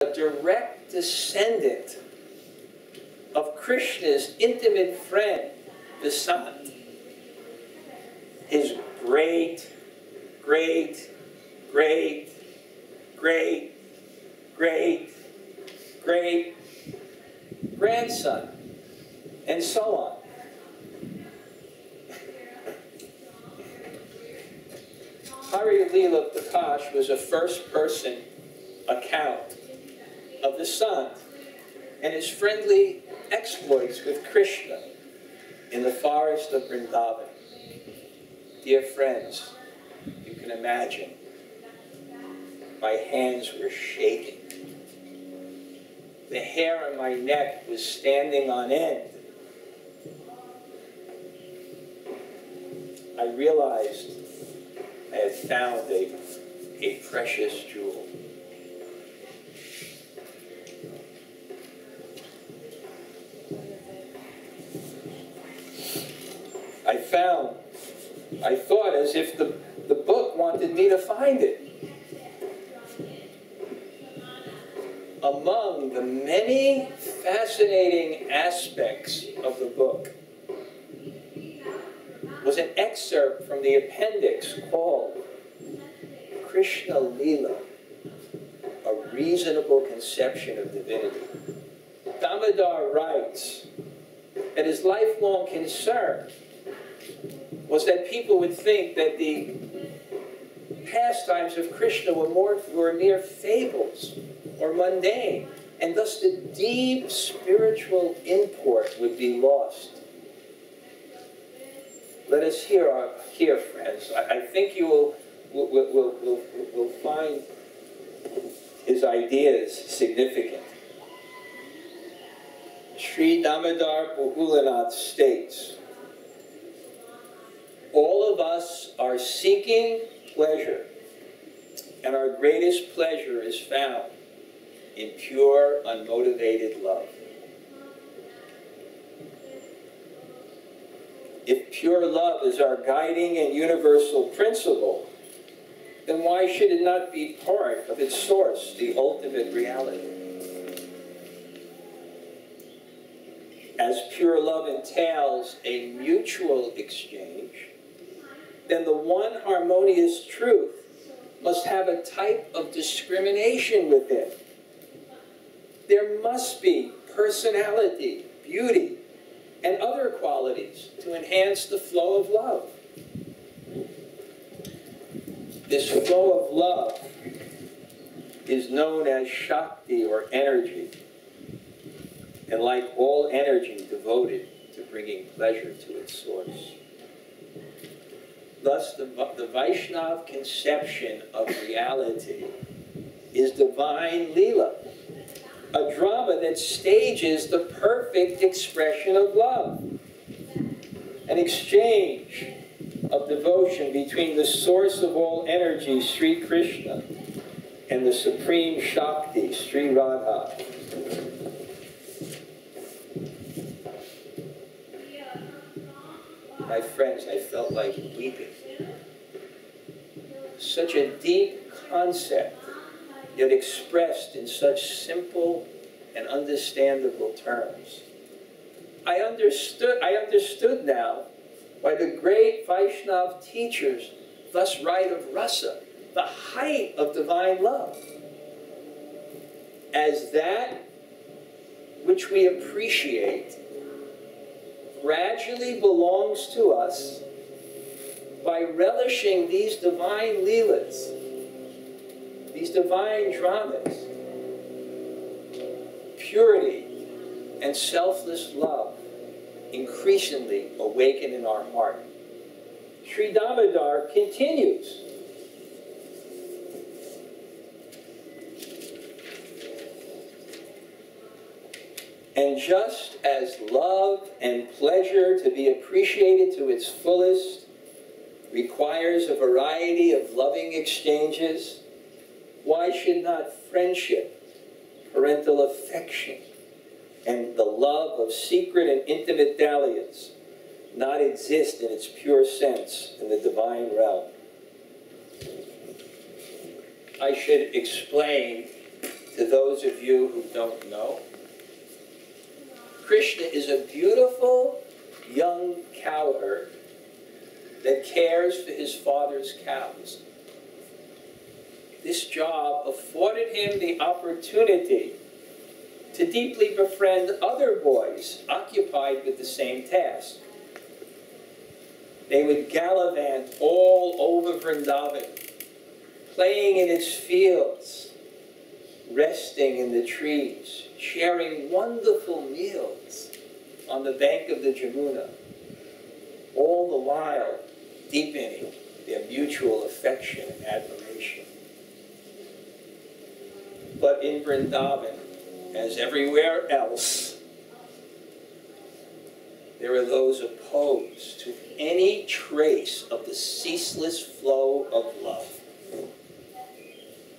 a direct descendant of Krishna's intimate friend, Vasant, his great, great, great, great, great, great grandson, and so on. Hari Leela Prakash was a first-person account of the sant and his friendly exploits with Krishna in the forest of Vrindavan. Dear friends, you can imagine, my hands were shaking. The hair on my neck was standing on end. I realized I had found a precious jewel. I thought as if the book wanted me to find it. Among the many fascinating aspects of the book was an excerpt from the appendix called Krishna Leela, a reasonable conception of divinity. Damodar writes that his lifelong concern was that people would think that the pastimes of Krishna were mere fables or mundane, and thus the deep spiritual import would be lost. Let us hear, friends. I think you will find his ideas significant. Sri Damodar Bahulanath states, all of us are seeking pleasure, and our greatest pleasure is found in pure, unmotivated love. If pure love is our guiding and universal principle, then why should it not be part of its source, the ultimate reality? As pure love entails a mutual exchange, then the one harmonious truth must have a type of discrimination within. There must be personality, beauty, and other qualities to enhance the flow of love. This flow of love is known as Shakti, or energy, and like all energy, devoted to bringing pleasure to its source. Thus, the Vaishnav conception of reality is divine Leela, a drama that stages the perfect expression of love, an exchange of devotion between the source of all energy, Sri Krishna, and the supreme Shakti, Sri Radha. My friends, I felt like weeping. Such a deep concept, yet expressed in such simple and understandable terms. I understood now why the great Vaishnav teachers thus write of rasa, the height of divine love, as that which we appreciate gradually belongs to us by relishing these divine leelas, these divine dramas. Purity and selfless love increasingly awaken in our heart. Sri Damodar continues. And just as love and pleasure to be appreciated to its fullest requires a variety of loving exchanges, why should not friendship, parental affection, and the love of secret and intimate dalliance not exist in its pure sense in the divine realm? I should explain to those of you who don't know. Krishna is a beautiful young cowherd that cares for his father's cows. This job afforded him the opportunity to deeply befriend other boys occupied with the same task. They would gallivant all over Vrindavan, playing in its fields, resting in the trees, sharing wonderful meals on the bank of the Jamuna, all the while deepening their mutual affection and admiration. But in Vrindavan, as everywhere else, there are those opposed to any trace of the ceaseless flow of love.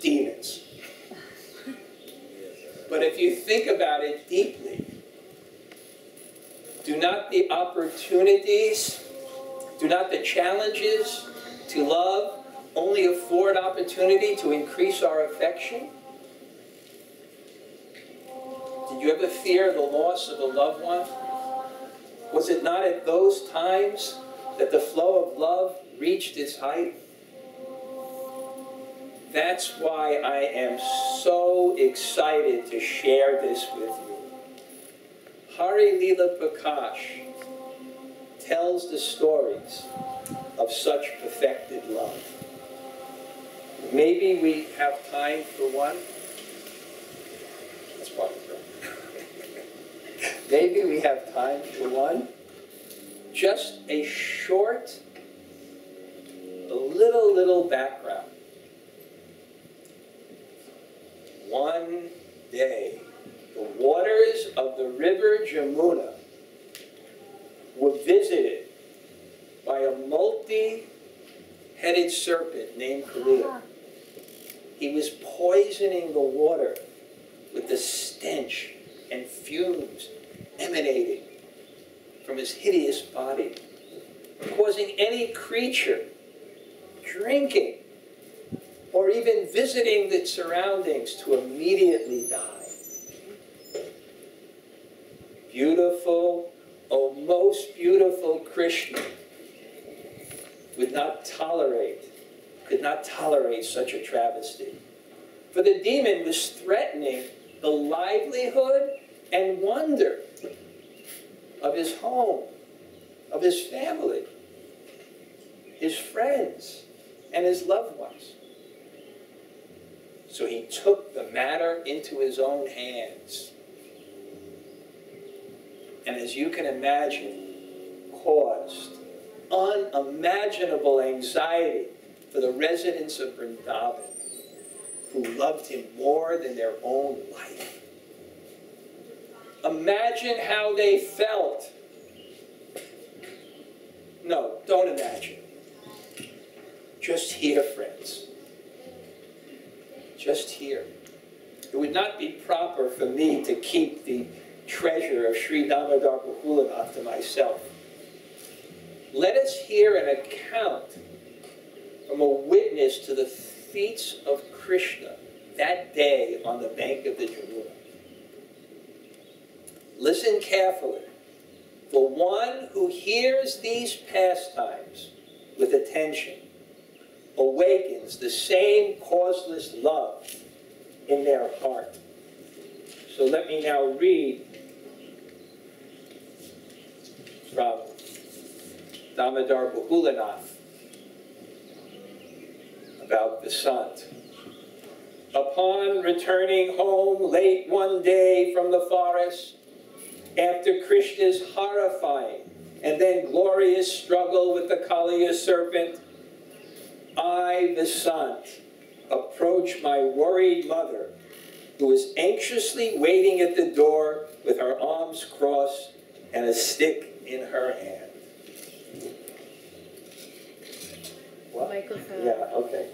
Demons. But if you think about it deeply, do not the opportunities, do not the challenges to love only afford opportunity to increase our affection? Did you ever fear the loss of a loved one? Was it not at those times that the flow of love reached its height? That's why I am so excited to share this with you. Hari Leela Prakash tells the stories of such perfected love. Maybe we have time for one. That's part of it. Maybe we have time for one. Just a short, a little background. One day, the waters of the river Jamuna were visited by a multi-headed serpent named Kalia. He was poisoning the water with the stench and fumes emanating from his hideous body, causing any creature drinking or even visiting the surroundings to immediately die. Beautiful, oh most beautiful Krishna could not tolerate such a travesty. For the demon was threatening the livelihood and wonder of his home, of his family, his friends, and his loved ones. So he took the matter into his own hands. And as you can imagine, caused unimaginable anxiety for the residents of Vrindavan, who loved him more than their own life. Imagine how they felt. No, don't imagine. Just hear, friends. Just hear. It would not be proper for me to keep the treasure of Sri Damodar Bahulanath to myself. Let us hear an account from a witness to the feats of Krishna that day on the bank of the Jamuna. Listen carefully. For one who hears these pastimes with attention awakens the same causeless love in their heart. So let me now read from Damodar Bahulanath about the sant. Upon returning home late one day from the forest, after Krishna's horrifying and then glorious struggle with the Kaliya serpent, I, the sant, approach my worried mother, who was anxiously waiting at the door with her arms crossed and a stick in her hand. What? Microphone. Yeah, okay.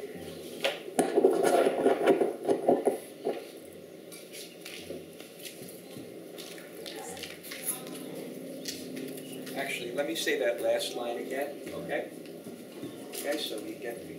Actually, let me say that last line again, okay? Okay, so we get the